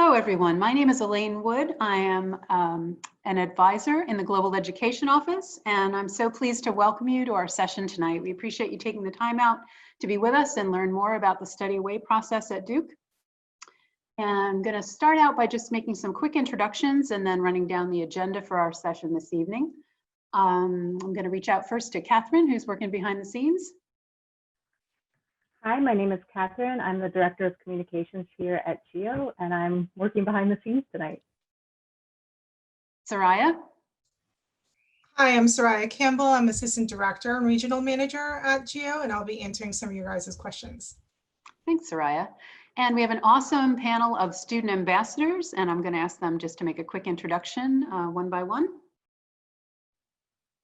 Hello, everyone. My name is Elaine Wood. I am an advisor in the Global Education Office, and I'm so pleased to welcome you to our session tonight. We appreciate you taking the time out to be with us and learn more about the Study Away process at Duke. And I'm going to start out by just making some quick introductions and then running down the agenda for our session this evening. I'm going to reach out first to Catherine, who's working behind the scenes. Hi, my name is Catherine. I'm the Director of Communications here at GEO, and I'm working behind the scenes tonight. Soraya. Hi, I'm Soraya Campbell. I'm Assistant Director and Regional Manager at GEO, and I'll be answering some of your guys' questions. Thanks, Soraya. And we have an awesome panel of student ambassadors, and I'm going to ask them just to make a quick introduction one by one.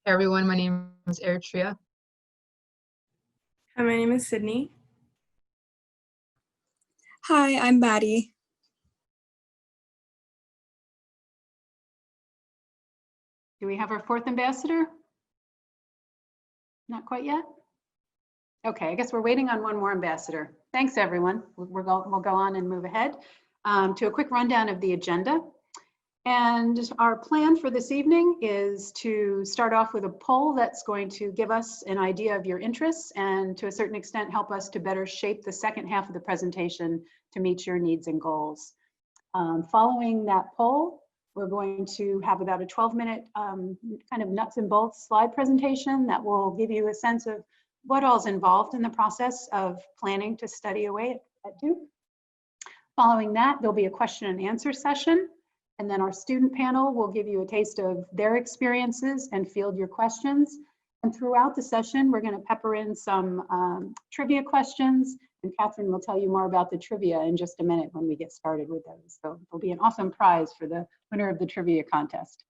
Hey everyone, my name is Eritrea. Hi, my name is Sydney. Hi, I'm Maddie. Do we have our fourth ambassador? Not quite yet? Okay, I guess we're waiting on one more ambassador. Thanks, everyone. We'll go on and move ahead to a quick rundown of the agenda. And our plan for this evening is to start off with a poll that's going to give us an idea of your interests and to a certain extent help us to better shape the second half of the presentation to meet your needs and goals. Following that poll, we're going to have about a 12-minute kind of nuts and bolts slide presentation that will give you a sense of what all is involved in the process of planning to study away at Duke. Following that, there'll be a question and answer session. And then our student panel will give you a taste of their experiences and field your questions. And throughout the session, we're going to pepper in some trivia questions. And Catherine will tell you more about the trivia in just a minute when we get started with those. So there'll be an awesome prize for the winner of the trivia contest.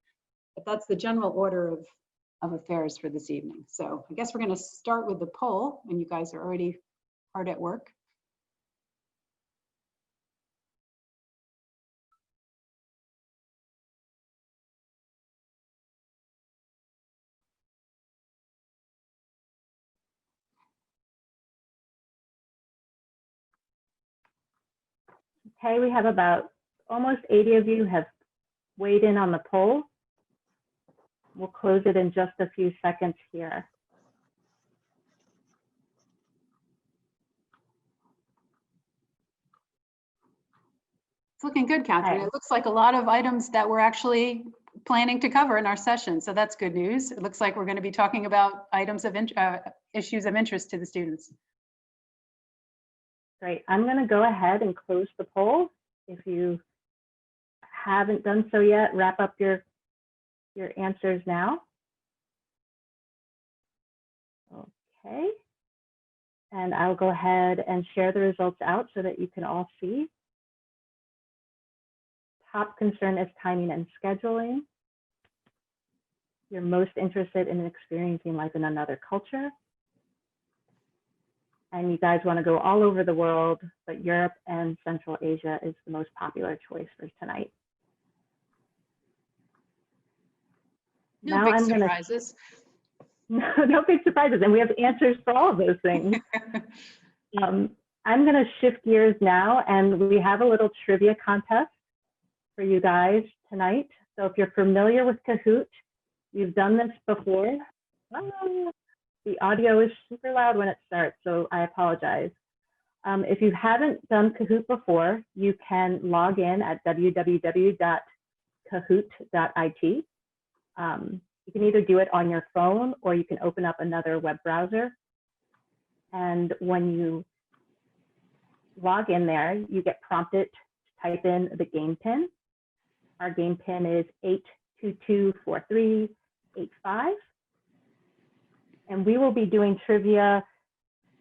But that's the general order of affairs for this evening. So I guess we're going to start with the poll, and you guys are already hard at work. Okay, we have about almost 80 of you have weighed in on the poll. We'll close it in just a few seconds here. It's looking good, Catherine. Okay. It looks like a lot of items that we're actually planning to cover in our session. So that's good news. It looks like we're going to be talking about items of issues of interest to the students. Great. I'm going to go ahead and close the poll. If you haven't done so yet, wrap up your answers now. Okay. And I'll go ahead and share the results out so that you can all see. Top concern is timing and scheduling. You're most interested in experiencing life in another culture. And you guys want to go all over the world, but Europe and Central Asia is the most popular choice for tonight. No big surprises. No big surprises, and we have answers for all of those things. I'm going to shift gears now, and we have a little trivia contest for you guys tonight. So if you're familiar with Kahoot, you've done this before. The audio is super loud when it starts, so I apologize. If you haven't done Kahoot before, you can log in at www.kahoot.it. You can either do it on your phone or you can open up another web browser. And when you log in there, you get prompted to type in the game pin. Our game pin is 8224385. And we will be doing trivia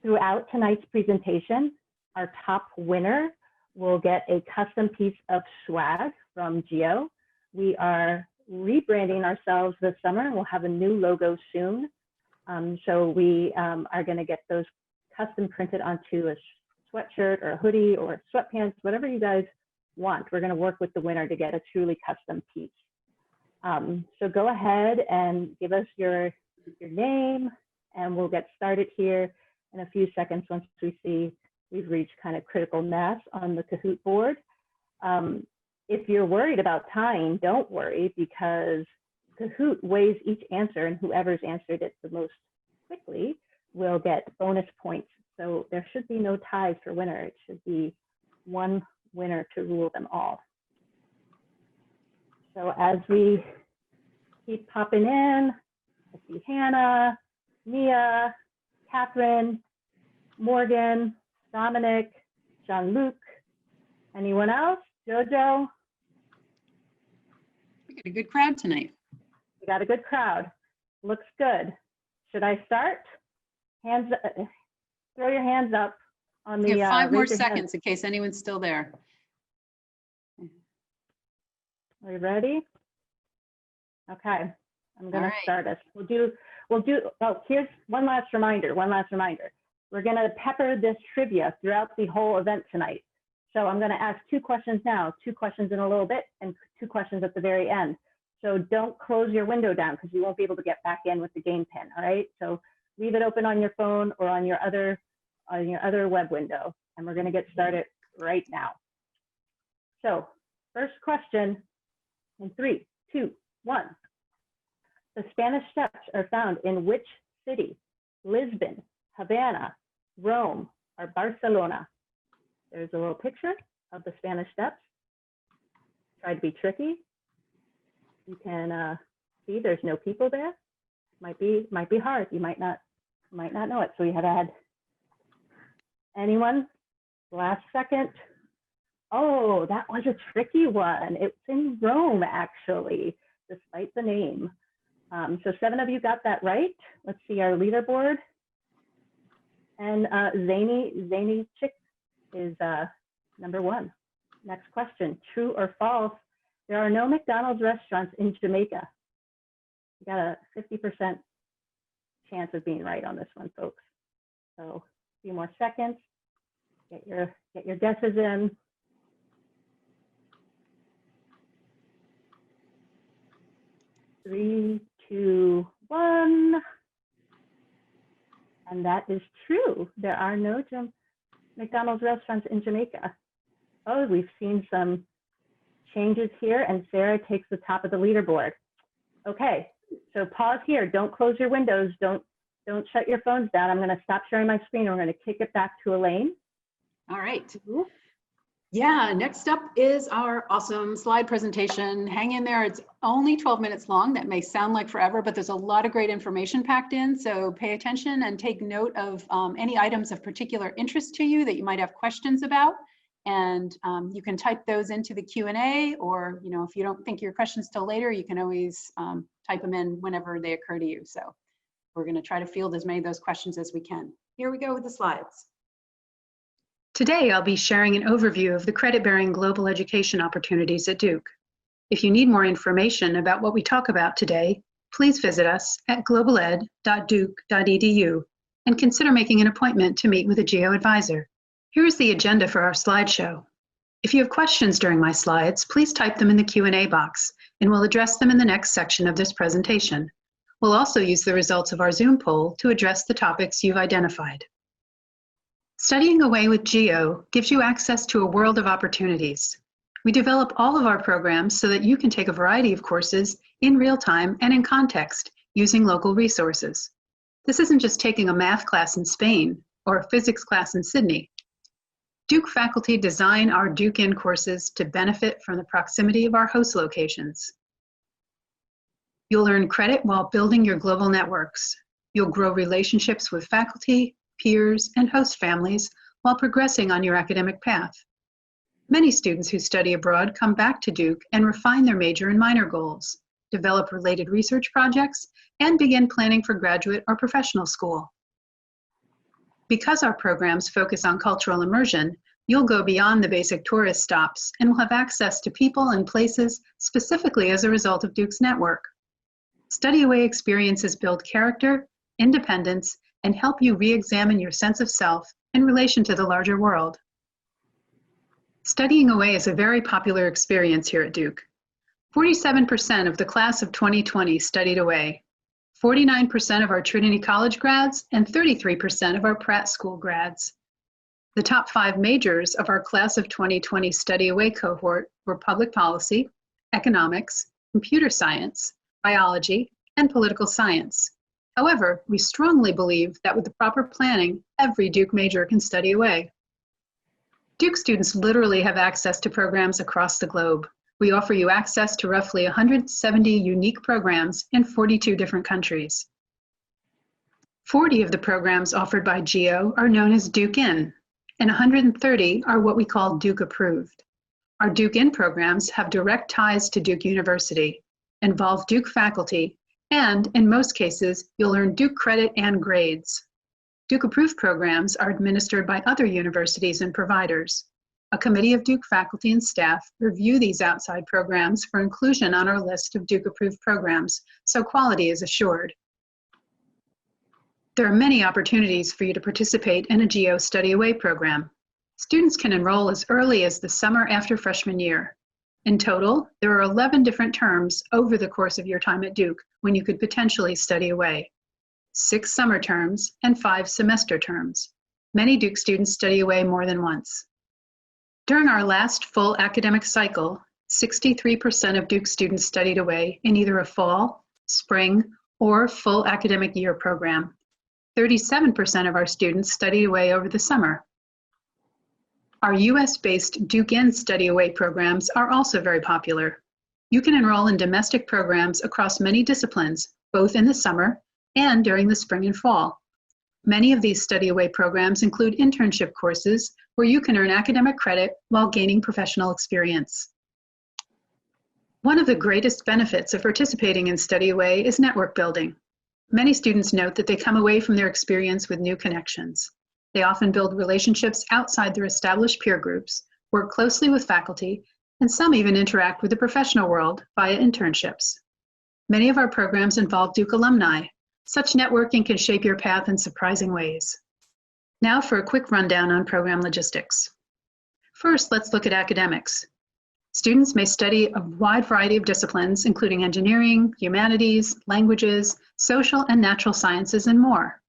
throughout tonight's presentation. Our top winner will get a custom piece of swag from GEO. We are rebranding ourselves this summer. We'll have a new logo soon. So we are going to get those custom printed onto a sweatshirt or a hoodie or sweatpants, whatever you guys want. We're going to work with the winner to get a truly custom piece. So go ahead and give us your name, and we'll get started here in a few seconds once we see we've reached kind of critical mass on the Kahoot board. If you're worried about tying, don't worry, because Kahoot weighs each answer, and whoever's answered it the most quickly will get bonus points. So there should be no ties for winner. It should be one winner to rule them all. So as we keep popping in, I see Hannah, Mia, Catherine, Morgan, Dominic, Jean-Luc. Anyone else? Jojo? We got a good crowd tonight. We got a good crowd. Looks good. Should I start? Hands, throw your hands up on the. We have 5 more raise your hand. seconds in case anyone's still there. Are you ready? Okay, I'm gonna All right. start us. Oh, here's one last reminder. We're gonna pepper this trivia throughout the whole event tonight. So I'm gonna ask 2 questions now, 2 questions in a little bit, and 2 questions at the very end. So don't close your window down because you won't be able to get back in with the game pin, all right? So leave it open on your phone or on your other web window, and we're gonna get started right now. So first question in 3, 2, 1. The Spanish Steps are found in which city? Lisbon, Havana, Rome, or Barcelona? There's a little picture of the Spanish Steps. Try to be tricky. You can see there's no people there. Might be hard. You might not know it. So we have to add anyone? Last second. Oh, that was a tricky one. It's in Rome, actually, despite the name. So 7 of you got that right. Let's see our leaderboard. And Zany Chick is number 1. Next question, true or false? There are no McDonald's restaurants in Jamaica. You got a 50% chance of being right on this one, folks. So a few more seconds. Get your guesses in. 3, 2, 1. And that is true. There are no McDonald's restaurants in Jamaica. Oh, we've seen some changes here, and Sarah takes the top of the leaderboard. Okay, so pause here. Don't close your windows. Don't shut your phones down. I'm going to stop sharing my screen. We're going to kick it back to Elaine. All right. Yeah, next up is our awesome slide presentation. Hang in there. It's only 12 minutes long. That may sound like forever, but there's a lot of great information packed in. So pay attention and take note of any items of particular interest to you that you might have questions about. And you can type those into the Q&A, or if you don't think your questions till later, you can always type them in whenever they occur to you. So we're going to try to field as many of those questions as we can. Here we go with the slides. Today, I'll be sharing an overview of the credit-bearing global education opportunities at Duke. If you need more information about what we talk about today, please visit us at globaled.duke.edu and consider making an appointment to meet with a GEO advisor. Here's the agenda for our slideshow. If you have questions during my slides, please type them in the Q&A box, and we'll address them in the next section of this presentation. We'll also use the results of our Zoom poll to address the topics you've identified. Studying away with GEO gives you access to a world of opportunities. We develop all of our programs so that you can take a variety of courses in real time and in context using local resources. This isn't just taking a math class in Spain or a physics class in Sydney. Duke faculty design our Duke-in courses to benefit from the proximity of our host locations. You'll earn credit while building your global networks. You'll grow relationships with faculty, peers, and host families while progressing on your academic path. Many students who study abroad come back to Duke and refine their major and minor goals, develop related research projects, and begin planning for graduate or professional school. Because our programs focus on cultural immersion, you'll go beyond the basic tourist stops and will have access to people and places specifically as a result of Duke's network. Study away experiences build character, independence, and help you re-examine your sense of self in relation to the larger world. Studying away is a very popular experience here at Duke. 47% of the class of 2020 studied away, 49% of our Trinity College grads, and 33% of our Pratt School grads. The top 5 majors of our class of 2020 study away cohort were public policy, economics, computer science, biology, and political science. However, we strongly believe that with the proper planning, every Duke major can study away. Duke students literally have access to programs across the globe. We offer you access to roughly 170 unique programs in 42 different countries. 40 of the programs offered by GEO are known as Duke In, and 130 are what we call Duke Approved. Our Duke In programs have direct ties to Duke University, involve Duke faculty, and in most cases, you'll earn Duke credit and grades. Duke Approved programs are administered by other universities and providers. A committee of Duke faculty and staff review these outside programs for inclusion on our list of Duke Approved programs, so quality is assured. There are many opportunities for you to participate in a GEO Study Away program. Students can enroll as early as the summer after freshman year. In total, there are 11 different terms over the course of your time at Duke when you could potentially study away. 6 summer terms and 5 semester terms. Many Duke students study away more than once. During our last full academic cycle, 63% of Duke students studied away in either a fall, spring, or full academic year program. 37% of our students studied away over the summer. Our US-based Duke In study away programs are also very popular. You can enroll in domestic programs across many disciplines, both in the summer and during the spring and fall. Many of these study away programs include internship courses where you can earn academic credit while gaining professional experience. One of the greatest benefits of participating in study away is network building. Many students note that they come away from their experience with new connections. They often build relationships outside their established peer groups, work closely with faculty, and some even interact with the professional world via internships. Many of our programs involve Duke alumni. Such networking can shape your path in surprising ways. Now for a quick rundown on program logistics. First, let's look at academics. Students may study a wide variety of disciplines, including engineering, humanities, languages, social and natural sciences, and more.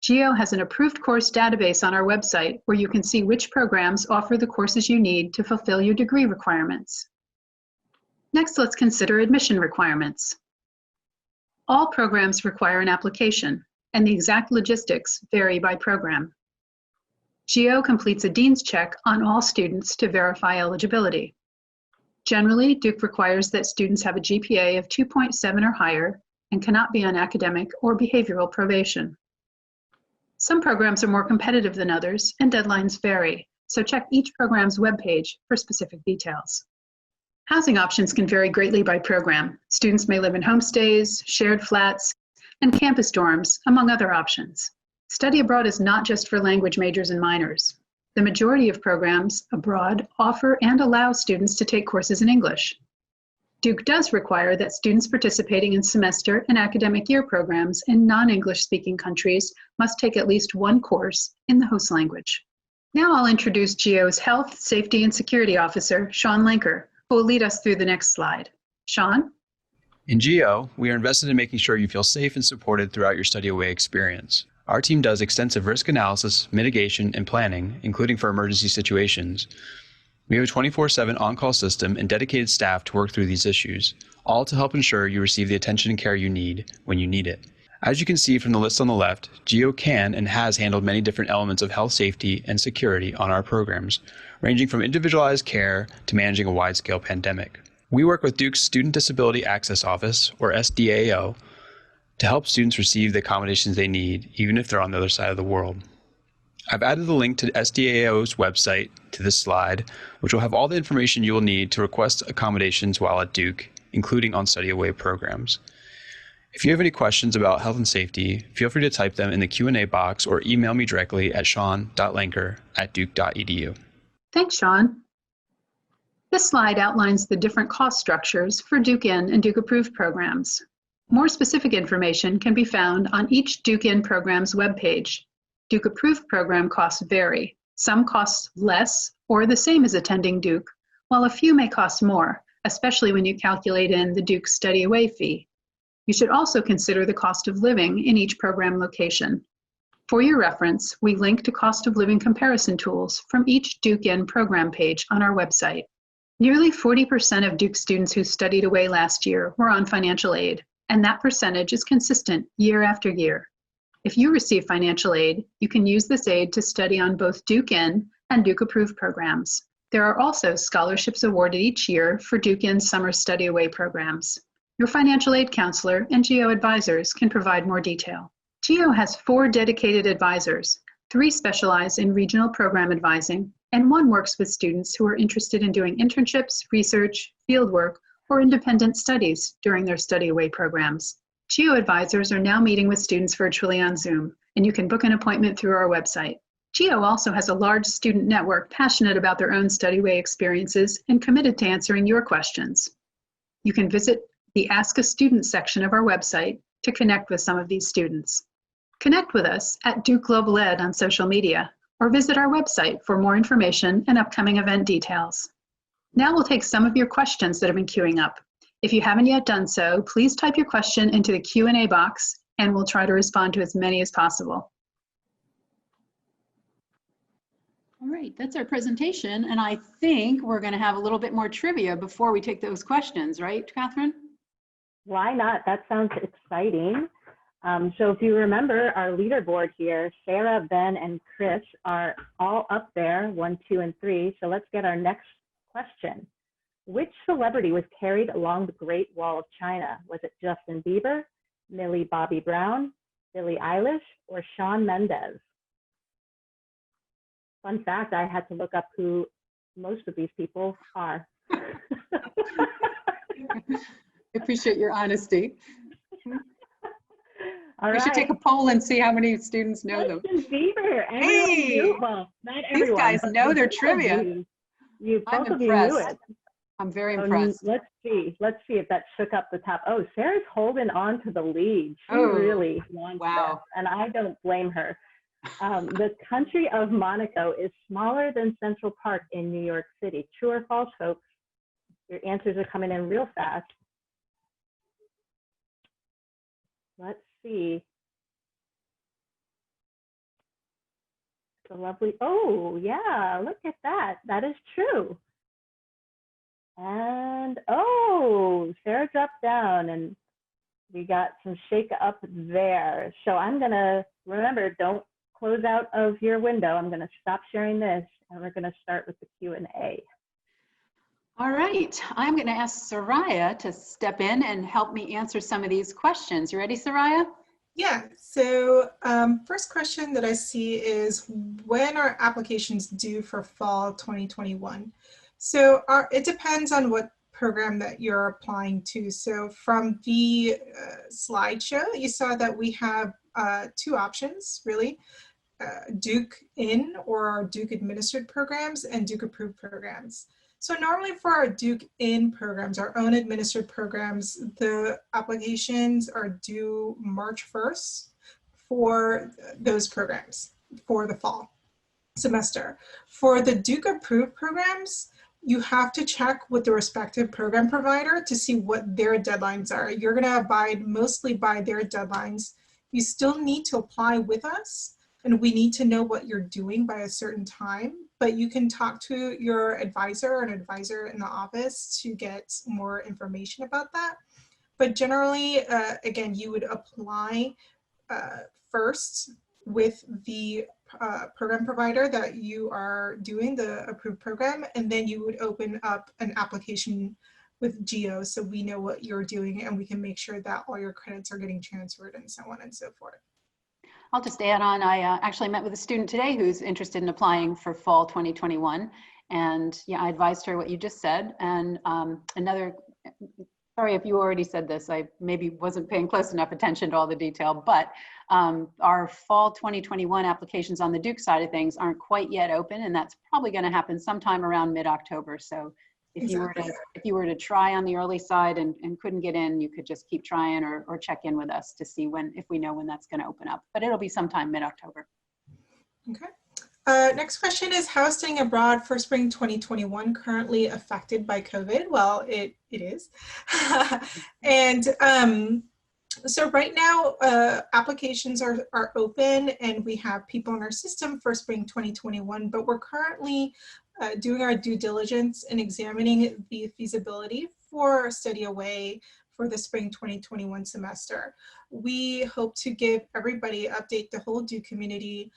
GEO has an approved course database on our website where you can see which programs offer the courses you need to fulfill your degree requirements. Next, let's consider admission requirements. All programs require an application, and the exact logistics vary by program. GEO completes a Dean's check on all students to verify eligibility. Generally, Duke requires that students have a GPA of 2.7 or higher and cannot be on academic or behavioral probation. Some programs are more competitive than others, and deadlines vary, so check each program's webpage for specific details. Housing options can vary greatly by program. Students may live in homestays, shared flats, and campus dorms, among other options. Study abroad is not just for language majors and minors. The majority of programs abroad offer and allow students to take courses in English. Duke does require that students participating in semester and academic year programs in non-English speaking countries must take at least one course in the host language. Now I'll introduce GEO's Health, Safety, and Security Officer, Sean Lenker, who will lead us through the next slide. Sean? In GEO, we are invested in making sure you feel safe and supported throughout your study away experience. Our team does extensive risk analysis, mitigation, and planning, including for emergency situations. We have a 24/7 on-call system and dedicated staff to work through these issues, all to help ensure you receive the attention and care you need when you need it. As you can see from the list on the left, GEO can and has handled many different elements of health, safety, and security on our programs, ranging from individualized care to managing a wide-scale pandemic. We work with Duke's Student Disability Access Office, or SDAO, to help students receive the accommodations they need, even if they're on the other side of the world. I've added the link to SDAO's website to this slide, which will have all the information you will need to request accommodations while at Duke, including on study away programs. If you have any questions about health and safety, feel free to type them in the Q&A box or email me directly at sean.lenker@duke.edu. Thanks, Sean. This slide outlines the different cost structures for Duke In and Duke Approved programs. More specific information can be found on each Duke In program's webpage. Duke Approved program costs vary. Some cost less or the same as attending Duke, while a few may cost more, especially when you calculate in the Duke study away fee. You should also consider the cost of living in each program location. For your reference, we link to cost of living comparison tools from each Duke N program page on our website. Nearly 40% of Duke students who studied away last year were on financial aid, and that percentage is consistent year after year. If you receive financial aid, you can use this aid to study on both Duke N and Duke approved programs. There are also scholarships awarded each year for Duke N summer study away programs. Your financial aid counselor and GEO advisors can provide more detail. GEO has 4 dedicated advisors, 3 specialize in regional program advising, and 1 works with students who are interested in doing internships, research, fieldwork, or independent studies during their study away programs. GEO advisors are now meeting with students virtually on Zoom, and you can book an appointment through our website. GEO also has a large student network passionate about their own study away experiences and committed to answering your questions. You can visit the Ask a Student section of our website to connect with some of these students. Connect with us at Duke Global Ed on social media, or visit our website for more information and upcoming event details. Now we'll take some of your questions that have been queuing up. If you haven't yet done so, please type your question into the Q&A box and we'll try to respond to as many as possible. All right, that's our presentation, and I think we're going to have a little bit more trivia before we take those questions, right, Catherine? Why not? That sounds exciting. So if you remember our leaderboard here, Sarah, Ben, and Chris are all up there, 1, 2, and 3. So let's get our next question. Which celebrity was carried along the Great Wall of China? Was it Justin Bieber, Millie Bobby Brown, Billie Eilish, or Shawn Mendes? Fun fact, I had to look up who most of these people are. I appreciate your honesty. All We right. should take a poll and see how many students know them. Justin Bieber. Everyone Hey! knew, well, not These everyone, guys but know their both of trivia. You I'm both of you knew impressed. it. I'm very So impressed. let's see if that shook up the top. Oh, Sarah's holding on to the lead. She Oh, really wants wow. this, and I don't blame her. The country of Monaco is smaller than Central Park in New York City. True or false, folks? Your answers are coming in real fast. Let's see. The lovely, oh yeah, look at that. That is true. And oh, Sarah dropped down and we got some shake up there. So I'm gonna, remember, don't close out of your window. I'm gonna stop sharing this and we're gonna start with the Q&A. All right, I'm going to ask Soraya to step in and help me answer some of these questions. You ready, Soraya? Yeah, so first question that I see is, when are applications due for fall 2021? So it depends on what program that you're applying to. So from the slideshow, you saw that we have 2 options, really. Duke in or Duke administered programs and Duke approved programs. So normally for our Duke in programs, our own administered programs, the applications are due March 1st for those programs for the fall semester. For the Duke approved programs, you have to check with the respective program provider to see what their deadlines are. You're gonna abide mostly by their deadlines. You still need to apply with us, and we need to know what you're doing by a certain time, but you can talk to your advisor or an advisor in the office to get more information about that. But generally, again, you would apply first with the program provider that you are doing the approved program, and then you would open up an application with GEO so we know what you're doing and we can make sure that all your credits are getting transferred and so on and so forth. I'll just add on, I actually met with a student today who's interested in applying for fall 2021. And yeah, I advised her what you just said. And sorry if you already said this, I maybe wasn't paying close enough attention to all the detail, but our fall 2021 applications on the Duke side of things aren't quite yet open, and that's probably gonna happen sometime around mid-October. So if you were to try on the early side and couldn't get in, you could just keep trying or check in with us to see if we know when that's going to open up. But it'll be sometime mid-October. Okay. Next question is, how is studying abroad for spring 2021 currently affected by COVID? Well, it is. And So right now, applications are open and we have people in our system for spring 2021, but we're currently doing our due diligence and examining the feasibility for study away for the spring 2021 semester. We hope to give everybody, update the whole Duke community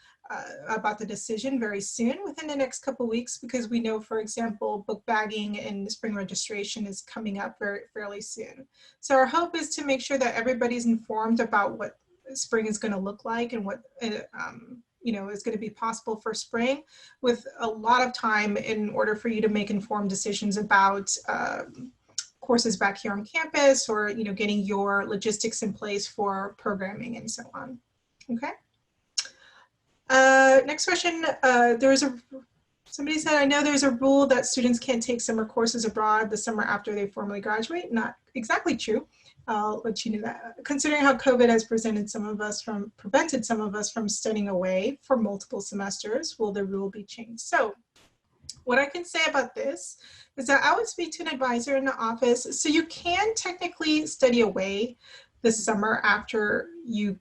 about the decision very soon within the next couple of weeks, because we know, for example, book bagging and spring registration is coming up fairly soon. So our hope is to make sure that everybody's informed about what spring is going to look like and what you know, is going to be possible for spring, with a lot of time in order for you to make informed decisions about courses back here on campus, or, you know, getting your logistics in place for programming and so on. Okay. Next question. Somebody said, I know there's a rule that students can't take summer courses abroad the summer after they formally graduate. Not exactly true. I'll let you know that. Considering how COVID has prevented some of us from studying away for multiple semesters, will the rule be changed? So what I can say about this is that I would speak to an advisor in the office. So you can technically study away this summer after you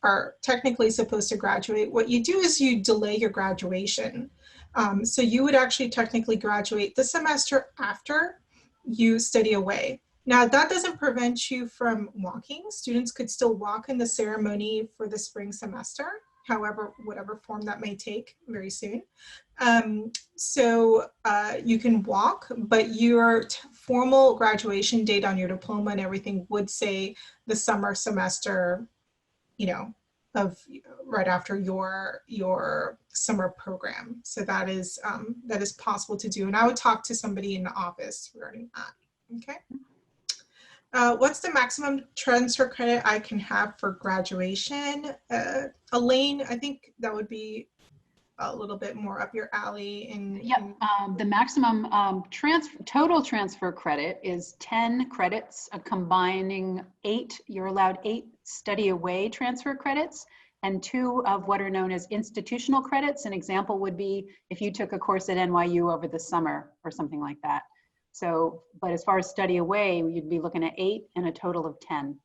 are technically supposed to graduate. What you do is you delay your graduation. So you would actually technically graduate the semester after you study away. Now, that doesn't prevent you from walking. Students could still walk in the ceremony for the spring semester, however, whatever form that may take very soon. So you can walk, but your formal graduation date on your diploma and everything would say the summer semester, you know, of right after your summer program. So that is possible to do. And I would talk to somebody in the office regarding that. Okay. What's the maximum transfer credit I can have for graduation? Elaine, I think that would be a little bit more up your alley. The maximum total transfer credit is 10 credits, combining 8. You're allowed 8 study away transfer credits and 2 of what are known as institutional credits. An example would be if you took a course at NYU over the summer or something like that. So, but as far as study away, you'd be looking at 8 and a total of 10.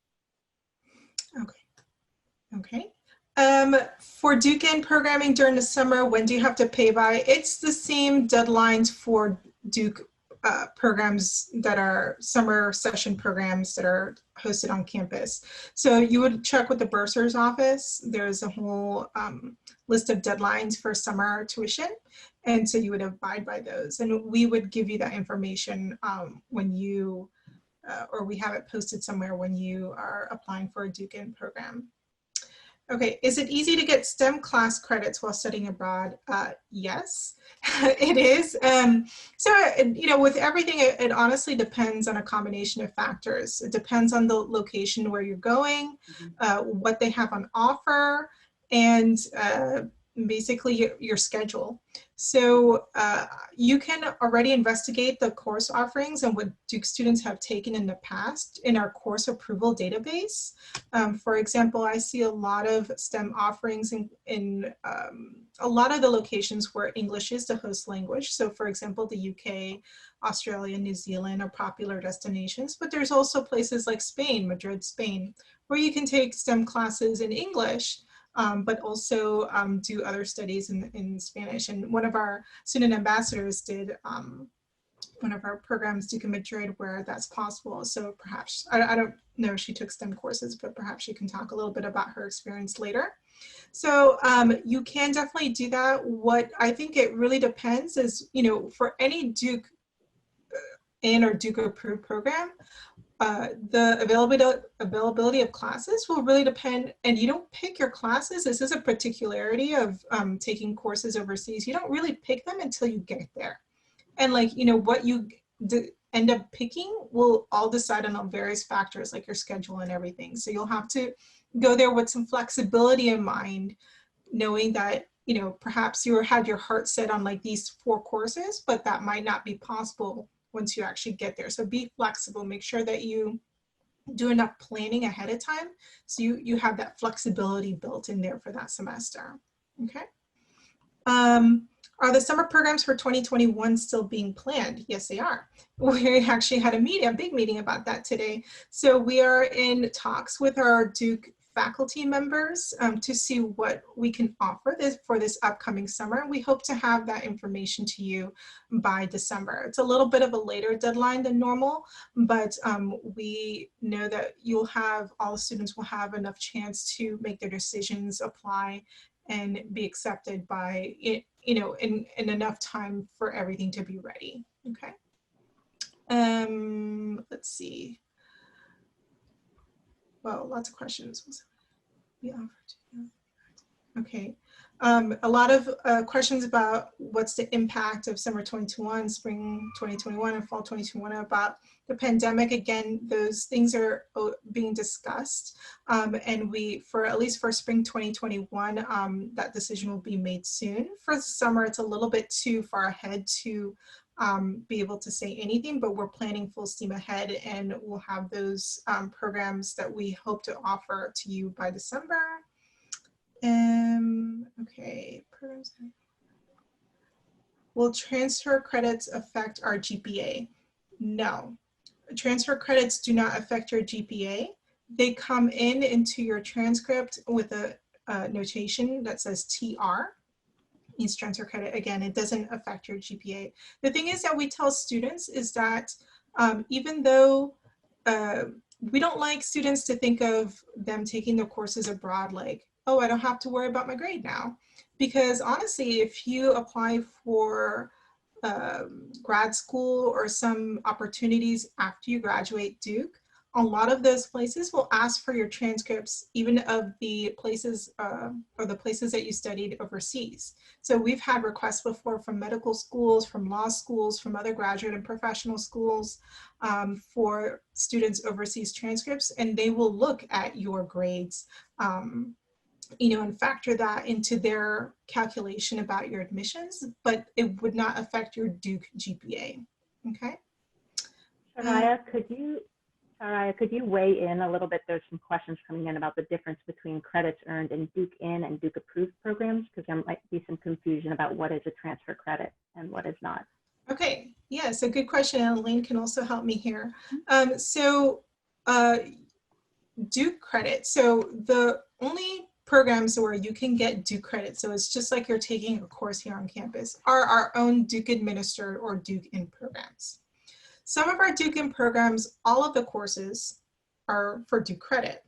Okay. For Duke-in programming during the summer, when do you have to pay by? It's the same deadlines for Duke programs that are summer session programs that are hosted on campus. So you would check with the bursar's office. There's a whole list of deadlines for summer tuition. And so you would abide by those. And we would give you that information when you, or we have it posted somewhere when you are applying for a Duke-in program. Okay, is it easy to get STEM class credits while studying abroad? Yes, it is. So, you know, with everything, it honestly depends on a combination of factors. It depends on the location where you're going, what they have on offer, and basically your schedule. So you can already investigate the course offerings and what Duke students have taken in the past in our course approval database. For example, I see a lot of STEM offerings in a lot of the locations where English is the host language. So for example, the UK, Australia, New Zealand are popular destinations, but there's also places like Spain, Madrid, Spain, where you can take STEM classes in English, but also do other studies in Spanish. And one of our student ambassadors did one of our programs, Duke in Madrid, where that's possible. So perhaps, I don't know if she took STEM courses, but perhaps she can talk a little bit about her experience later. So you can definitely do that. What I think it really depends is, you know, for any Duke in or Duke approved program, the availability of classes will really depend, and you don't pick your classes. This is a particularity of taking courses overseas. You don't really pick them until you get there. And like, you know, what you end up picking will all decide on various factors like your schedule and everything. So you'll have to go there with some flexibility in mind, knowing that, you know, perhaps you had your heart set on like these 4 courses, but that might not be possible once you actually get there. So be flexible, make sure that you do enough planning ahead of time so you have that flexibility built in there for that semester. Okay. Are the summer programs for 2021 still being planned? Yes, they are. We actually had a big meeting about that today. So we are in talks with our Duke faculty members to see what we can offer for this upcoming summer. We hope to have that information to you by December. It's a little bit of a later deadline than normal, but we know that all the students will have enough chance to make their decisions, apply, and be accepted by it, in enough time for everything to be ready. Okay. Let's see. Well, lots of questions. Okay. A lot of questions about what's the impact of summer 2021, spring 2021, and fall 2021 about the pandemic. Again, those things are being discussed. And at least for spring 2021, that decision will be made soon. For summer, it's a little bit too far ahead to be able to say anything, but we're planning full steam ahead, and we'll have those programs that we hope to offer to you by December. Okay, programs. Will transfer credits affect our GPA? No, transfer credits do not affect your GPA. They come into your transcript with a notation that says TR, means transfer credit. Again, it doesn't affect your GPA. The thing is that we tell students is that even though we don't like students to think of them taking their courses abroad like, oh, I don't have to worry about my grade now. Because honestly, if you apply for grad school or some opportunities after you graduate Duke, a lot of those places will ask for your transcripts, even of the places or the places that you studied overseas. So we've had requests before from medical schools, from law schools, from other graduate and professional schools for students' overseas transcripts, and they will look at your grades and factor that into their calculation about your admissions, but it would not affect your Duke GPA. Okay. Soraya, could you weigh in a little bit? There's some questions coming in about the difference between credits earned in Duke In and Duke approved programs, because there might be some confusion about what is a transfer credit and what is not. Okay, yeah, so good question. And Elaine can also help me here. Duke credit. So the only programs where you can get Duke credit, so it's just like you're taking a course here on campus, are our own Duke administered or Duke In programs. Some of our Duke In programs, all of the courses are for Duke credit.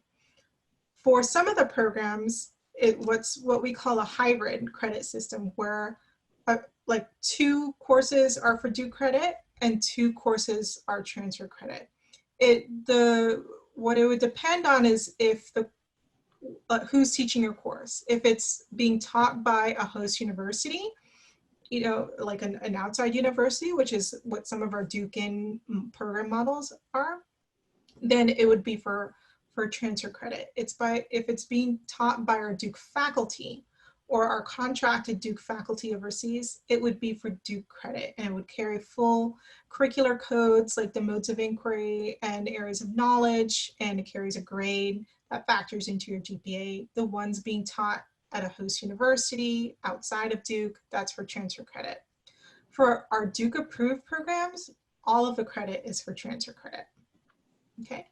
For some of the programs, what we call a hybrid credit system, where like 2 courses are for Duke credit and 2 courses are transfer credit. What it would depend on is if who's teaching your course. If it's being taught by a host university, like an outside university, which is what some of our Duke In program models are, then it would be for transfer credit. If it's being taught by our Duke faculty or our contracted Duke faculty overseas, it would be for Duke credit, and it would carry full curricular codes like the modes of inquiry and areas of knowledge, and it carries a grade that factors into your GPA. The ones being taught at a host university outside of Duke, that's for transfer credit. For our Duke approved programs, all of the credit is for transfer credit. Okay.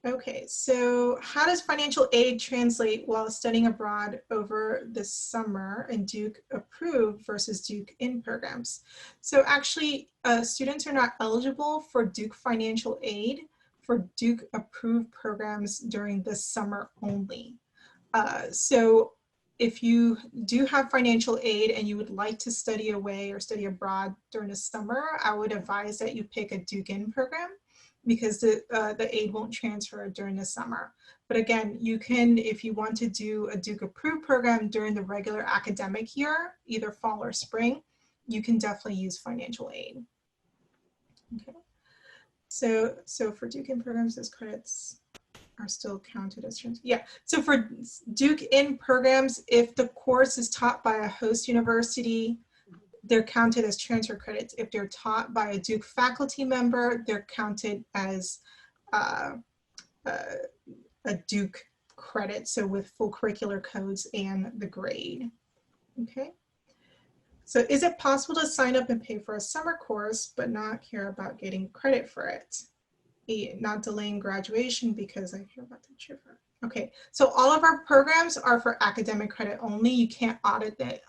Okay, so how does financial aid translate while studying abroad over the summer in Duke approved versus Duke In programs? So actually, students are not eligible for Duke financial aid for Duke approved programs during the summer only. So if you do have financial aid and you would like to study away or study abroad during the summer, I would advise that you pick a Duke In program, because the aid won't transfer during the summer. But again, you can, if you want to do a Duke approved program during the regular academic year, either fall or spring, you can definitely use financial aid. Okay. So for Duke In programs, those credits are still counted as transfer. Yeah, so for Duke In programs, if the course is taught by a host university, they're counted as transfer credits. If they're taught by a Duke faculty member, they're counted as a Duke credit, so with full curricular codes and the grade. Okay. So is it possible to sign up and pay for a summer course, but not care about getting credit for it? Not delaying graduation because I hear about the tripper. Okay, so all of our programs are for academic credit only. You can't audit it.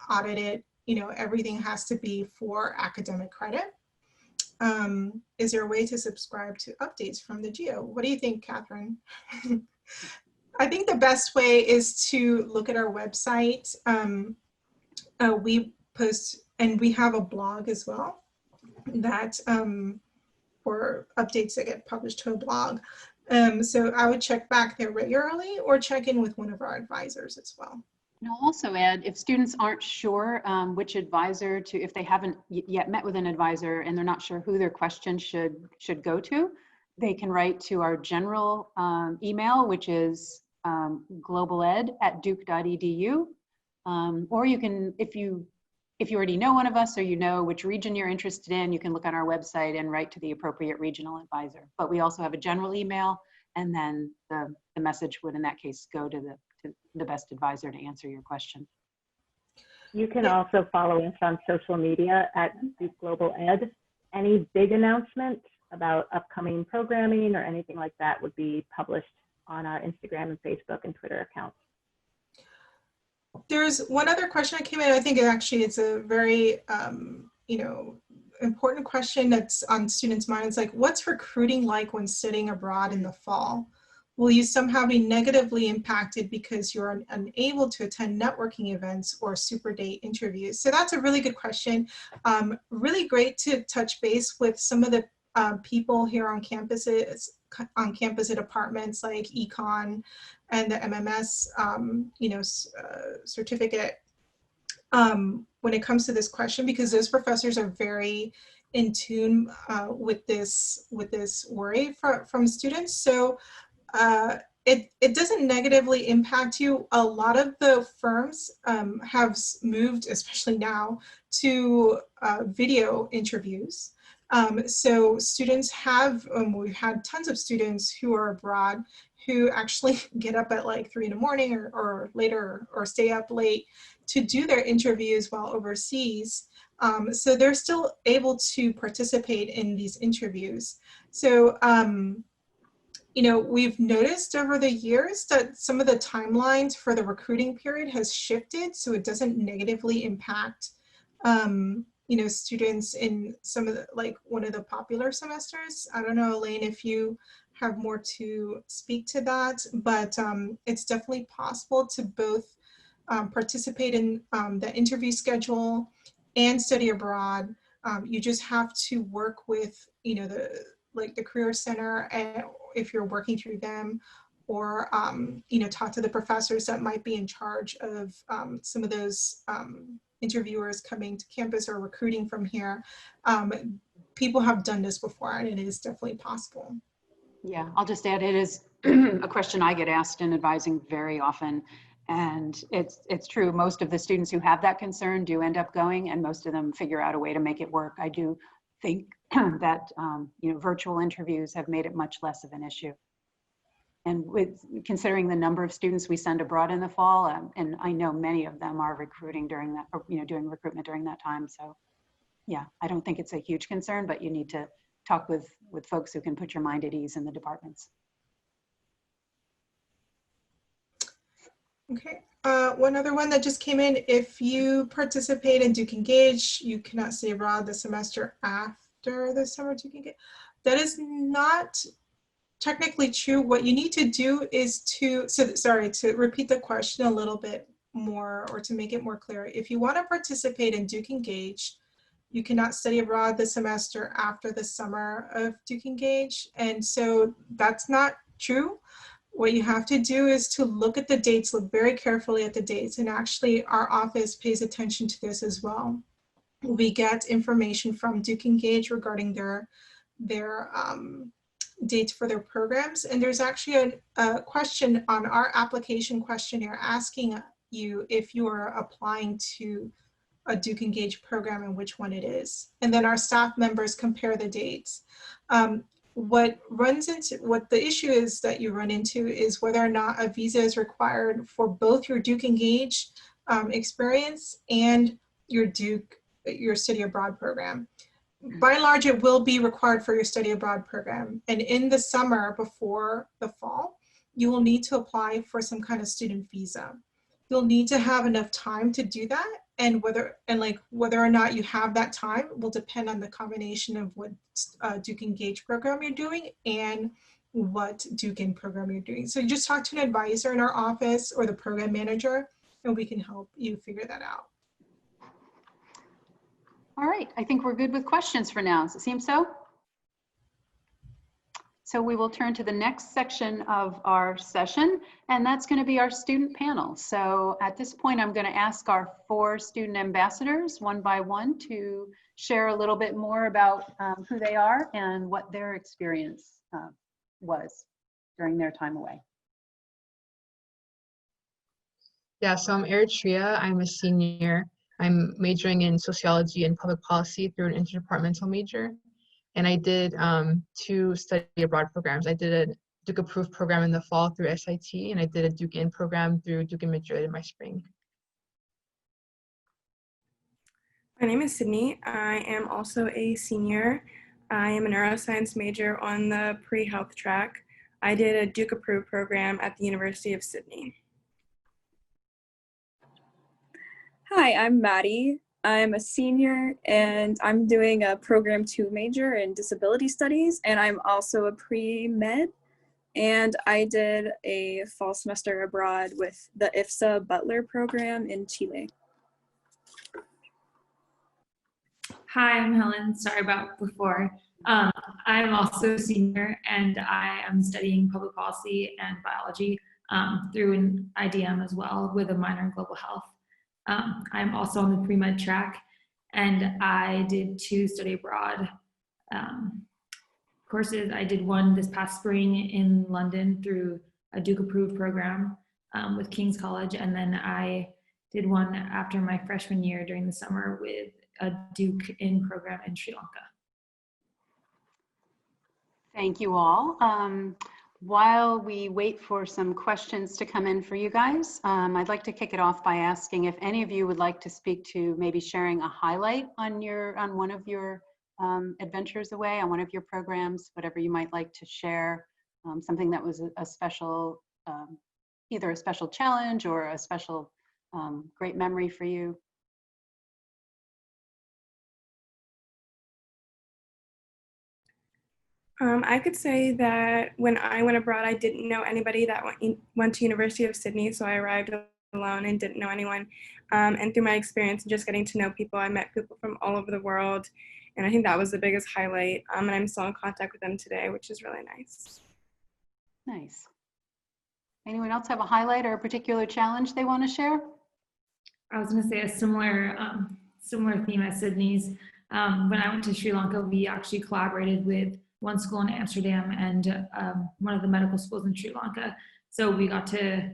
You know, everything has to be for academic credit. Is there a way to subscribe to updates from the GEO? What do you think, Catherine? I think the best way is to look at our website. We post, and we have a blog as well that or updates that get published to a blog. So I would check back there regularly or check in with one of our advisors as well. And I'll also add, if students aren't sure which advisor to, if they haven't yet met with an advisor and they're not sure who their question should go to, they can write to our general email, which is globaled@duke.edu. Or you can, if you already know one of us or you know which region you're interested in, you can look on our website and write to the appropriate regional advisor. But we also have a general email, and then the message would in that case go to the best advisor to answer your question. You can also follow us on social media at Duke Global Ed. Any big announcements about upcoming programming or anything like that would be published on our Instagram and Facebook and Twitter accounts. There's one other question that came in. I think actually it's a very, important question that's on students' minds. Like, what's recruiting like when studying abroad in the fall? Will you somehow be negatively impacted because you're unable to attend networking events or super day interviews? So that's a really good question. Really great to touch base with some of the people here on campus at departments like econ and the MMS, certificate when it comes to this question, because those professors are very in tune with this worry from students. So it doesn't negatively impact you. A lot of the firms have moved, especially now, to video interviews. So students have, we've had tons of students who are abroad who actually get up at like 3 in the morning or later, or stay up late to do their interviews while overseas. So they're still able to participate in these interviews. So, we've noticed over the years that some of the timelines for the recruiting period has shifted, so it doesn't negatively impact students in some of the, like one of the popular semesters. I don't know, Elaine, if you have more to speak to that, but it's definitely possible to both participate in the interview schedule and study abroad. You just have to work with, the Career Center, and if you're working through them, or talk to the professors that might be in charge of some of those interviewers coming to campus or recruiting from here. People have done this before, and it is definitely possible. Yeah, I'll just add, it is a question I get asked in advising very often. And it's true, most of the students who have that concern do end up going, and most of them figure out a way to make it work. I do think that virtual interviews have made it much less of an issue. And with considering the number of students we send abroad in the fall, and I know many of them are recruiting during that, or doing recruitment during that time. So yeah, I don't think it's a huge concern, but you need to talk with folks who can put your mind at ease in the departments. Okay, one other one that just came in: if you participate in Duke Engage, you cannot stay abroad the semester after the summer Duke Engage. That is not technically true. What you need to do is to repeat the question a little bit more, or to make it more clear. If you want to participate in Duke Engage, you cannot study abroad the semester after the summer of Duke Engage. And so that's not true. What you have to do is to look at the dates, look very carefully at the dates, and actually our office pays attention to this as well. We get information from Duke Engage regarding their dates for their programs, and there's actually a question on our application questionnaire asking you if you are applying to a Duke Engage program and which one it is. And then our staff members compare the dates. What the issue is that you run into is whether or not a visa is required for both your Duke Engage experience and your study abroad program. By and large, it will be required for your study abroad program. And in the summer before the fall, you will need to apply for some kind of student visa. You'll need to have enough time to do that. And whether or not you have that time will depend on the combination of what Duke Engage program you're doing and what Duke In program you're doing. So you just talk to an advisor in our office or the program manager, and we can help you figure that out. All right, I think we're good with questions for now. Does it seem so? So we will turn to the next section of our session, and that's going to be our student panel. So at this point, I'm going to ask our 4 student ambassadors one by one to share a little bit more about who they are and what their experience was during their time away. Yeah, so I'm Eritrea. I'm a senior. I'm majoring in sociology and public policy through an interdepartmental major. And I did 2 study abroad programs. I did a Duke Approved program in the fall through SIT, and I did a Duke In program through Duke in Madrid in my spring. My name is Sydney. I am also a senior. I am a neuroscience major on the pre-health track. I did a Duke Approved program at the University of Sydney. Hi, I'm Maddie. I'm a senior and I'm doing a Program 2 major in disability studies, and I'm also a pre-med. And I did a fall semester abroad with the IFSA Butler program in Chile. Hi, I'm Helen. Sorry about before. I'm also a senior and I am studying public policy and biology through an IDM as well with a minor in global health. I'm also on the pre-med track, and I did 2 study abroad courses. I did one this past spring in London through a Duke Approved program with King's College, and then I did one after my freshman year during the summer with a Duke In program in Sri Lanka. Thank you all. While we wait for some questions to come in for you guys, I'd like to kick it off by asking if any of you would like to speak to maybe sharing a highlight on one of your adventures away, on one of your programs, whatever you might like to share, something that was a special, either a special challenge or a special great memory for you. I could say that when I went abroad, I didn't know anybody that went to University of Sydney, so I arrived alone and didn't know anyone. And through my experience and just getting to know people, I met people from all over the world, and I think that was the biggest highlight. And I'm still in contact with them today, which is really nice. Nice. Anyone else have a highlight or a particular challenge they want to share? I was going to say a similar theme as Sydney's. When I went to Sri Lanka, we actually collaborated with one school in Amsterdam and one of the medical schools in Sri Lanka. So we got to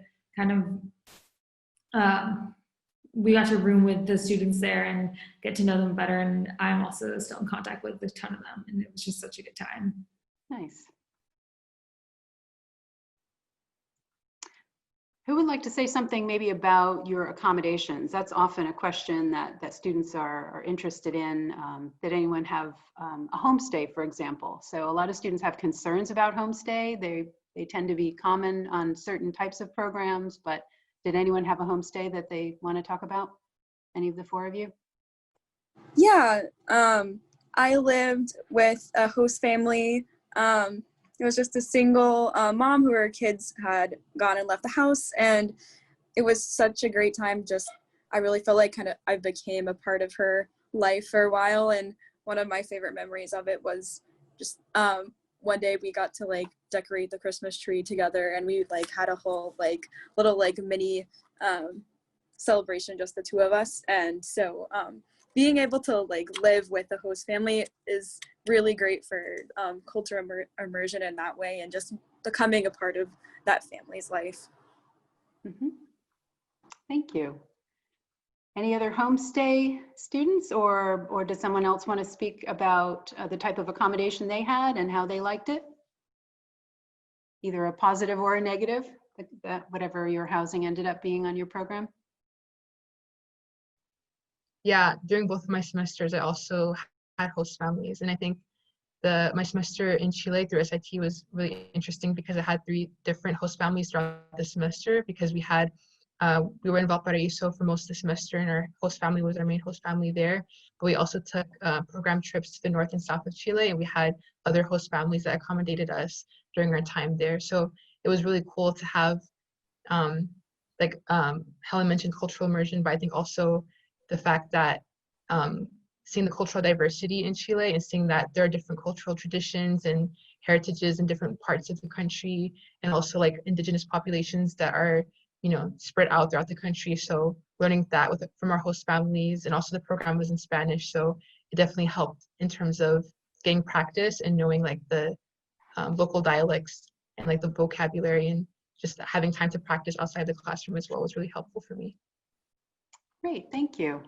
we got to room with the students there and get to know them better. And I'm also still in contact with a ton of them, and it was just such a good time. Nice. Who would like to say something maybe about your accommodations? That's often a question that students are interested in. Did anyone have a homestay, for example? So a lot of students have concerns about homestay. They tend to be common on certain types of programs, but did anyone have a homestay that they want to talk about? Any of the 4 of you? Yeah, I lived with a host family. It was just a single mom who her kids had gone and left the house, and it was such a great time. I really felt like I became a part of her life for a while, and one of my favorite memories of it was just one day we got to decorate the Christmas tree together, and we had a whole little mini celebration, just the 2 of us. And so being able to live with the host family is really great for cultural immersion in that way, and just becoming a part of that family's life. Mm-hmm. Thank you. Any other homestay students, or does someone else want to speak about the type of accommodation they had and how they liked it? Either a positive or a negative, whatever your housing ended up being on your program. yeah, during both of my semesters, I also had host families. And I think my semester in Chile through SIT was really interesting because I had 3 different host families throughout the semester because we were in Valparaiso for most of the semester and our host family was our main host family there. But we also took program trips to the north and south of Chile, and we had other host families that accommodated us during our time there. So it was really cool to have, Helen mentioned cultural immersion, but I think also the fact that seeing the cultural diversity in Chile and seeing that there are different cultural traditions and heritages in different parts of the country, and also like indigenous populations that are, spread out throughout the country. So learning that from our host families, and also the program was in Spanish. So it definitely helped in terms of getting practice and knowing like the local dialects and like the vocabulary, and just having time to practice outside the classroom as well was really helpful for me. Great, thank you.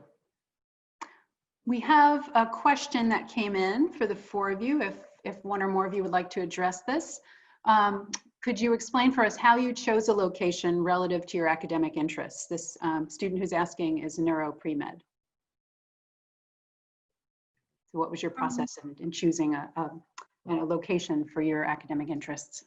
We have a question that came in for the 4 of you, if one or more of you would like to address this. Could you explain for us how you chose a location relative to your academic interests? This student who's asking is neuro pre-med. So what was your process in choosing a location for your academic interests?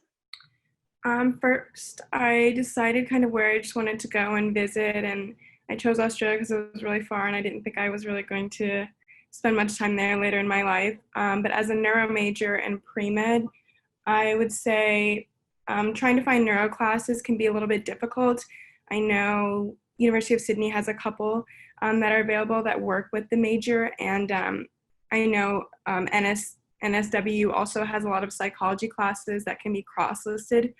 First, I decided kind of where I just wanted to go and visit, and I chose Australia because it was really far and I didn't think I was really going to spend much time there later in my life. But as a neuro major and pre-med, I would say trying to find neuro classes can be a little bit difficult. I know University of Sydney has a couple that are available that work with the major, and I know NSW also has a lot of psychology classes that can be cross-listed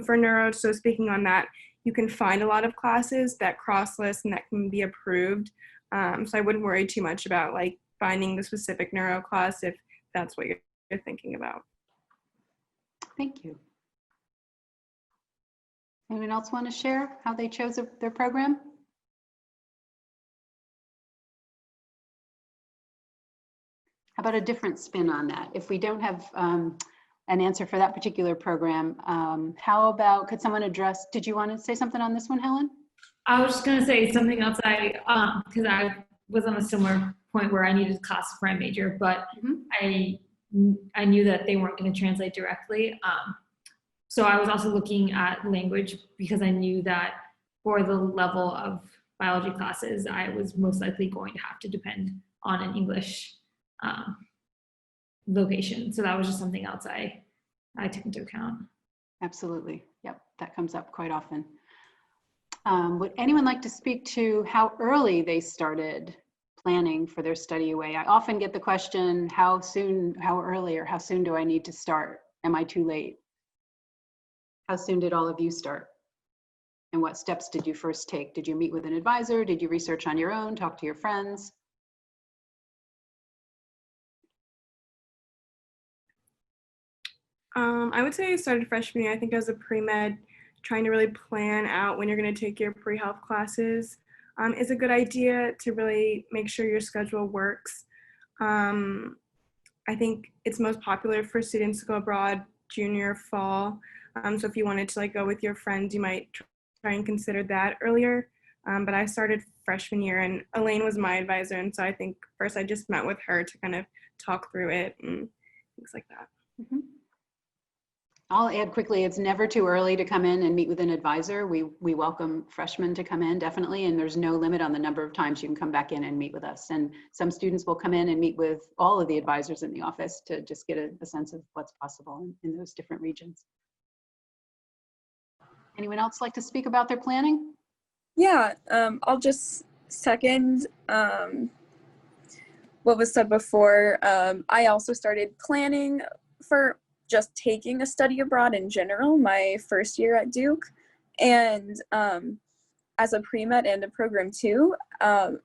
for neuro. So speaking on that, you can find a lot of classes that cross-list and that can be approved. So I wouldn't worry too much about like finding the specific neuro class if that's what you're thinking about. Thank you. Anyone else want to share how they chose their program? How about a different spin on that? If we don't have an answer for that particular program, how about, could someone address, did you want to say something on this one, Helen? I was just going to say something else. Because I was on a similar point where I needed classes for my major, but I knew that they weren't going to translate directly. So I was also looking at language because I knew that for the level of biology classes, I was most likely going to have to depend on an English location. So that was just something else I took into account. Absolutely. Yep, that comes up quite often. Would anyone like to speak to how early they started planning for their study away? I often get the question, how soon, how early, or how soon do I need to start? Am I too late? How soon did all of you start? And what steps did you first take? Did you meet with an advisor? Did you research on your own, talk to your friends? I would say I started freshman year. I think as a pre-med, trying to really plan out when you're going to take your pre-health classes is a good idea to really make sure your schedule works. I think it's most popular for students to go abroad junior fall. So if you wanted to like go with your friends, you might try and consider that earlier. But I started freshman year and Elaine was my advisor. And so I think first I just met with her to kind of talk through it and things like that. Mm-hmm. I'll add quickly, it's never too early to come in and meet with an advisor. We welcome freshmen to come in, definitely, and there's no limit on the number of times you can come back in and meet with us. And some students will come in and meet with all of the advisors in the office to just get a sense of what's possible in those different regions. Anyone else like to speak about their planning? Yeah, I'll just second what was said before. I also started planning for just taking a study abroad in general my first year at Duke, and as a pre-med and a program too,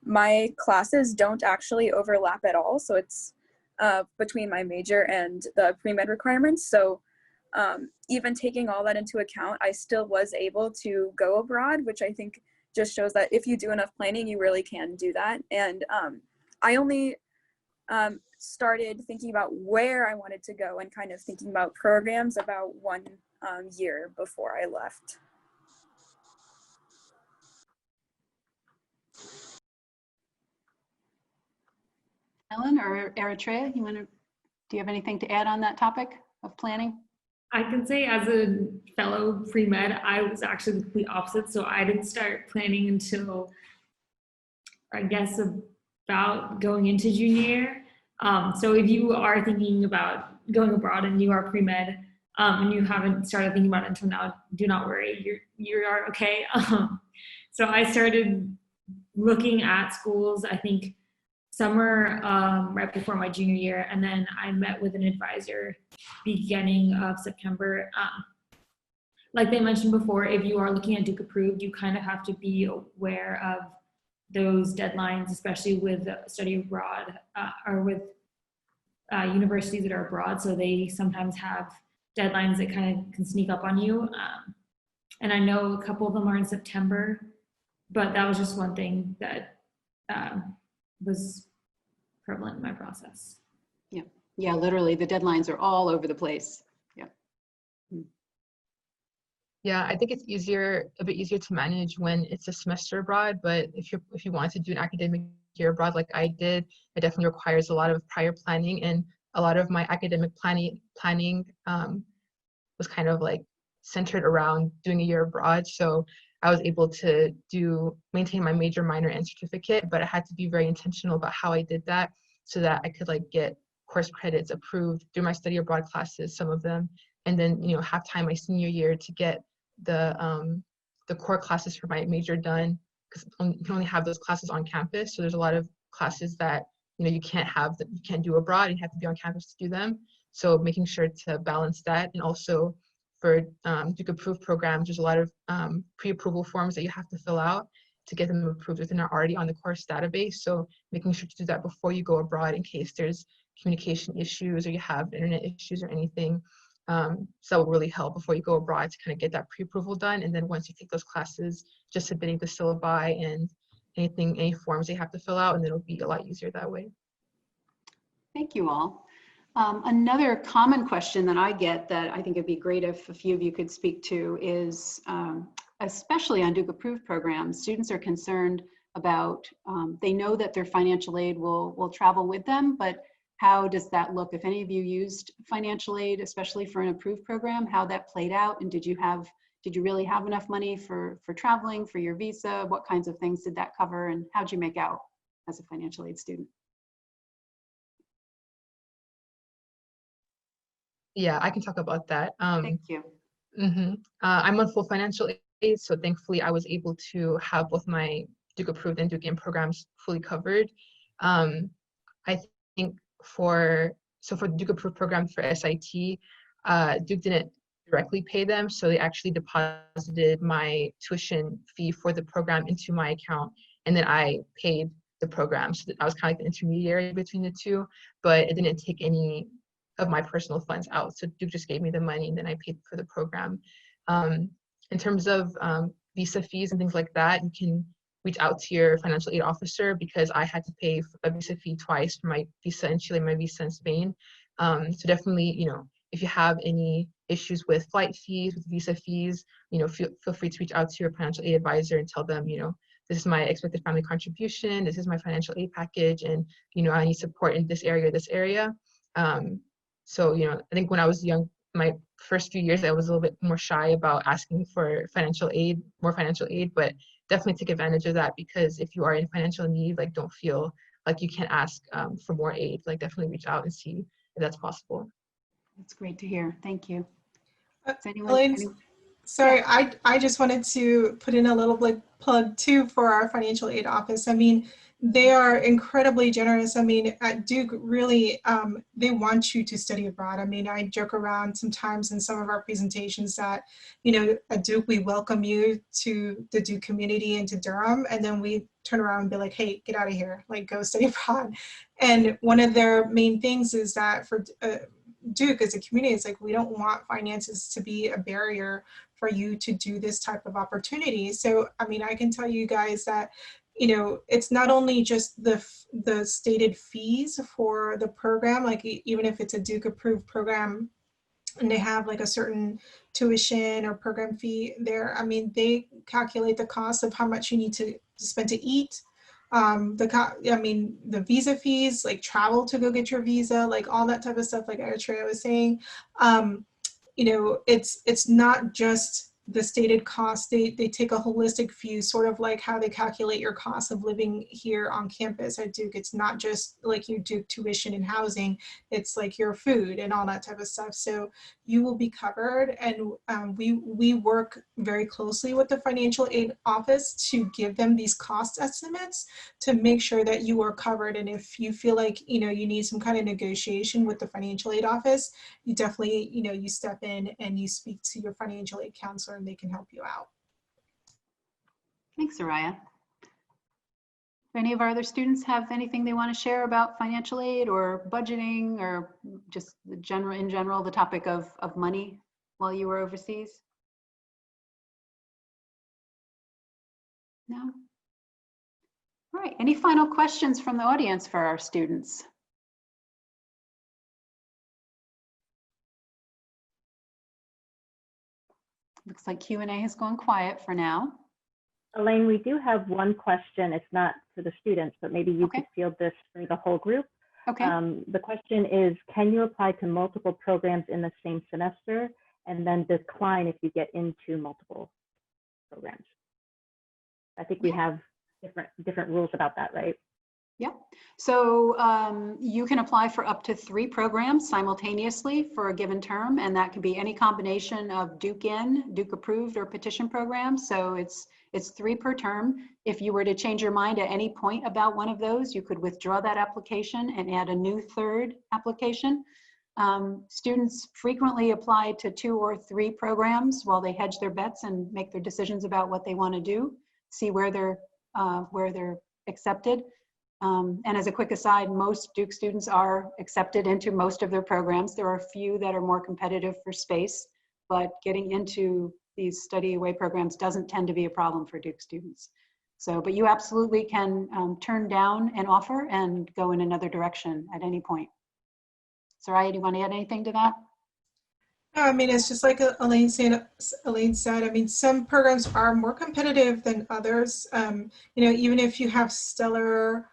my classes don't actually overlap at all, so it's between my major and the pre-med requirements. So even taking all that into account, I still was able to go abroad, which I think just shows that if you do enough planning, you really can do that. And I only started thinking about where I wanted to go and kind of thinking about programs about 1 year before I left. Ellen or Eritrea, do you have anything to add on that topic of planning? I can say as a fellow pre-med, I was actually the complete opposite. So I didn't start planning until, I guess, about going into junior year. So if you are thinking about going abroad and you are pre-med and you haven't started thinking about it until now, do not worry, you are okay. So I started looking at schools, I think summer right before my junior year, and then I met with an advisor beginning of September. Like they mentioned before, if you are looking at Duke approved, you kind of have to be aware of those deadlines, especially with study abroad or with universities that are abroad. So they sometimes have deadlines that kind of can sneak up on you. And I know a couple of them are in September, but that was just one thing that was prevalent in my process. Yeah, literally the deadlines are all over the place. Yeah, I think it's a bit easier to manage when it's a semester abroad, but if you want to do an academic year abroad like I did, it definitely requires a lot of prior planning, and a lot of my academic planning was kind of like centered around doing a year abroad. So I was able to maintain my major, minor, and certificate, but I had to be very intentional about how I did that so that I could like get course credits approved through my study abroad classes, some of them, and then have time my senior year to get the core classes for my major done, because you can only have those classes on campus. So there's a lot of classes that you can't do abroad, and you have to be on campus to do them. So making sure to balance that, and also for Duke approved programs, there's a lot of pre-approval forms that you have to fill out to get them approved if they're not already on the course database. So making sure to do that before you go abroad in case there's communication issues or you have internet issues or anything. So that will really help before you go abroad to kind of get that pre-approval done. And then once you take those classes, just submitting the syllabi and any forms they have to fill out, and then it'll be a lot easier that way. Thank you all. Another common question that I get that I think it'd be great if a few of you could speak to is, especially on Duke approved programs, students are concerned about, they know that their financial aid will travel with them, but how does that look? If any of you used financial aid, especially for an approved program, how that played out, and did you really have enough money for traveling, for your visa? What kinds of things did that cover, and how'd you make out as a financial aid student? Yeah, I can talk about that. Thank you. I'm on full financial aid, so thankfully I was able to have both my Duke approved and Duke in programs fully covered. I think for the Duke approved program for SIT, Duke didn't directly pay them, so they actually deposited my tuition fee for the program into my account, and then I paid the program. So I was kind of like the intermediary between the two, but it didn't take any of my personal funds out. So Duke just gave me the money, and then I paid for the program. In terms of visa fees and things like that, you can reach out to your financial aid officer, because I had to pay a visa fee twice for my visa in Chile, my visa in Spain. So definitely, if you have any issues with flight fees, with visa fees, feel free to reach out to your financial aid advisor and tell them, this is my expected family contribution, this is my financial aid package, and I need support in this area. So I think when I was young, my first few years, I was a little bit more shy about asking for more financial aid, but definitely take advantage of that, because if you are in financial need, like, don't feel like you can't ask for more aid. Like, definitely reach out and see if that's possible. That's great to hear. Thank you. Elaine, sorry, I just wanted to put in a little plug too for our financial aid office. I mean, they are incredibly generous. I mean, at Duke, really, they want you to study abroad. I mean, I joke around sometimes in some of our presentations that, at Duke, we welcome you to the Duke community and to Durham, and then we turn around and be like, hey, get out of here, like, go study abroad. And one of their main things is that for Duke as a community, it's like, we don't want finances to be a barrier for you to do this type of opportunity. So, I mean, I can tell you guys that, it's not only just the stated fees for the program, like even if it's a Duke approved program and they have like a certain tuition or program fee there, I mean, they calculate the cost of how much you need to spend to eat, The visa fees, like travel to go get your visa, like all that type of stuff, like Eritrea was saying. It's not just the stated cost. They take a holistic view, sort of like how they calculate your cost of living here on campus at Duke. It's not just like your Duke tuition and housing, it's like your food and all that type of stuff. So you will be covered, and we work very closely with the financial aid office to give them these cost estimates to make sure that you are covered. And if you feel like you need some kind of negotiation with the financial aid office, you definitely you step in and you speak to your financial aid counselor, and they can help you out. Thanks, Soraya. Do any of our other students have anything they want to share about financial aid or budgeting, or just in general, the topic of money while you were overseas? No? All right, any final questions from the audience for our students? Looks like Q&A has gone quiet for now. Elaine, we do have one question. It's not for the students, but maybe you could field this for the whole group. Okay. The question is, can you apply to multiple programs in the same semester and then decline if you get into multiple programs? I think we have different rules about that, right? Yeah, so you can apply for up to 3 programs simultaneously for a given term, and that could be any combination of Duke approved, or petition programs. So it's 3 per term. If you were to change your mind at any point about one of those, you could withdraw that application and add a new 3rd application. Students frequently apply to 2 or 3 programs while they hedge their bets and make their decisions about what they want to do, see where they're accepted. And as a quick aside, most Duke students are accepted into most of their programs. There are a few that are more competitive for space, but getting into these study away programs doesn't tend to be a problem for Duke students. So, but you absolutely can turn down an offer and go in another direction at any point. Soraya, do you want to add anything to that? No, I mean, it's just like Elaine said. I mean, some programs are more competitive than others. Even if you have stellar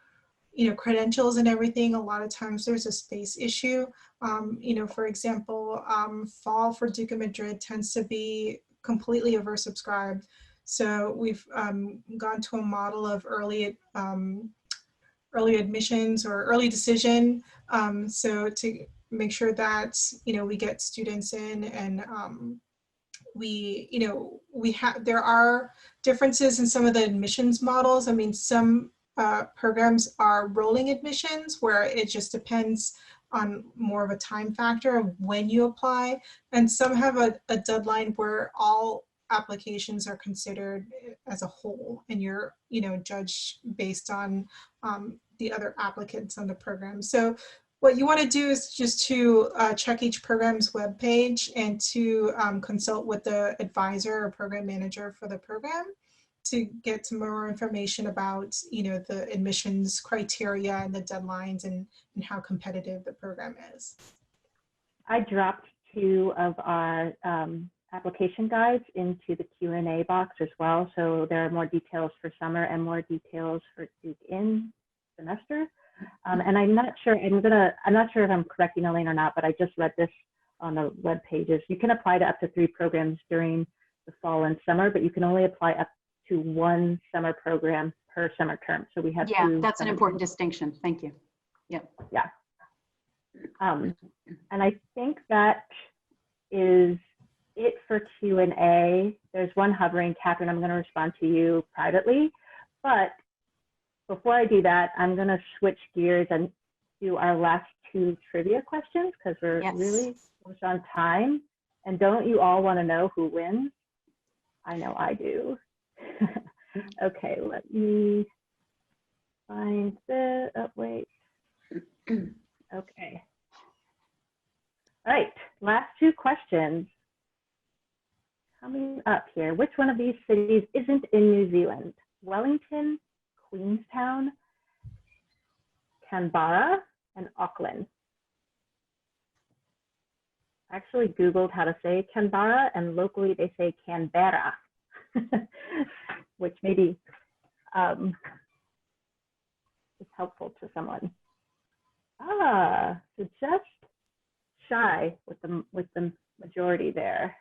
credentials and everything, a lot of times there's a space issue. For example, fall for Duke of Madrid tends to be completely oversubscribed. So we've gone to a model of early admissions or early decision. So to make sure that, we get students in, and there are differences in some of the admissions models. I mean, some programs are rolling admissions where it just depends on more of a time factor of when you apply, and some have a deadline where all applications are considered as a whole, and you're judged based on the other applicants on the program. So what you want to do is just to check each program's webpage and to consult with the advisor or program manager for the program to get some more information about the admissions criteria and the deadlines, and how competitive the program is. I dropped 2 of our application guides into the Q&A box as well. So there are more details for summer and more details for Duke in semester. And I'm not sure if I'm correcting Elaine or not, but I just read this on the web pages. You can apply to up to 3 programs during the fall and summer, but you can only apply up to 1 summer program per summer term. So we have 2. That's an important distinction. Thank you. Yeah. And I think that is it for Q&A. There's one hovering. Catherine, I'm going to respond to you privately, but before I do that, I'm going to switch gears and do our last 2 trivia questions, because we're really close on time. And don't you all want to know who wins? I know I do. Okay, let me find the, oh, wait. Okay. All right, last 2 questions. Coming up here, which one of these cities isn't in New Zealand? Wellington, Queenstown, Canberra, and Auckland. I actually Googled how to say Canberra, and locally they say Canberra, which maybe is helpful to someone. Ah, so just shy with the majority there.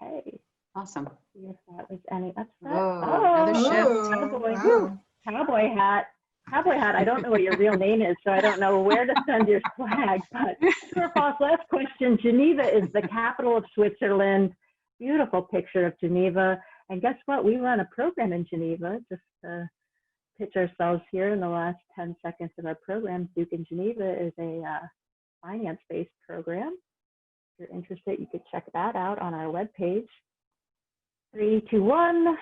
Okay, Awesome. see if that was any upset. Whoa, another shift. Cowboy, wow. cowboy hat. Cowboy hat, I don't know what your real name is, so I don't know where to send your flag, but true or false, last question. Geneva is the capital of Switzerland. Beautiful picture of Geneva. And guess what? We run a program in Geneva, just to pitch ourselves here in the last 10 seconds of our program. Duke in Geneva is a finance-based program. If you're interested, you could check that out on our webpage. 3, 2, 1,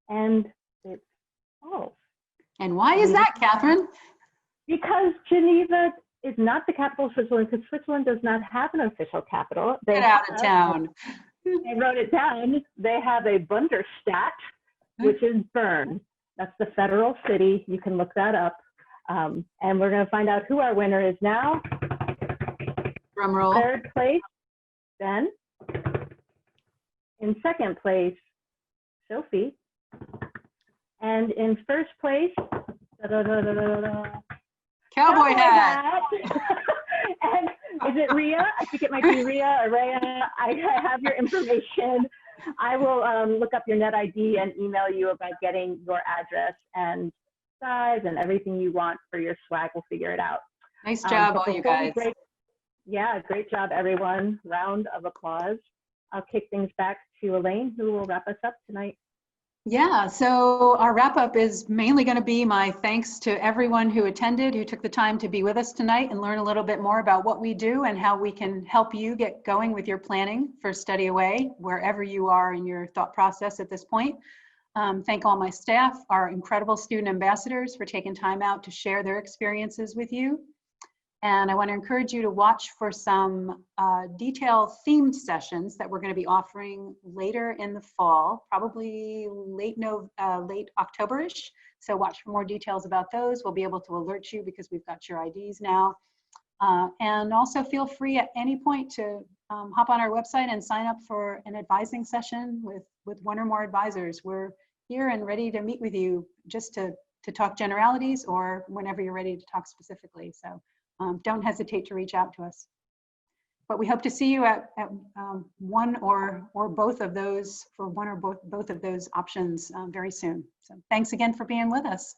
and it's false. And why is that, Catherine? Because Geneva is not the capital of Switzerland, because Switzerland does not have an official capital. They Get out of have- town. I wrote it down. They have a Bundesstadt, which is Bern. That's the federal city. You can look that up. And we're going to find out who our winner is now. Drum roll. Third place, Ben. In second place, Sophie. And in first place, Cowboy hat. And is it Ria? I think it might be Ria or Rhea. I have your information. I will look up your net ID and email you about getting your address and size and everything you want for your swag. We'll figure it out. Nice job, all you guys. Yeah, great job, everyone. Round of applause. I'll kick things back to Elaine, who will wrap us up tonight. Yeah, so our wrap up is mainly going to be my thanks to everyone who attended, who took the time to be with us tonight and learn a little bit more about what we do and how we can help you get going with your planning for Study Away, wherever you are in your thought process at this point. Thank all my staff, our incredible student ambassadors for taking time out to share their experiences with you. And I want to encourage you to watch for some detail themed sessions that we're going to be offering later in the fall, probably late October-ish. So watch for more details about those. We'll be able to alert you because we've got your IDs now. And also feel free at any point to hop on our website and sign up for an advising session with one or more advisors. We're here and ready to meet with you just to talk generalities or whenever you're ready to talk specifically. So. Don't hesitate to reach out to us. But we hope to see you at one or both of those, for one or both of those options very soon. So thanks again for being with us.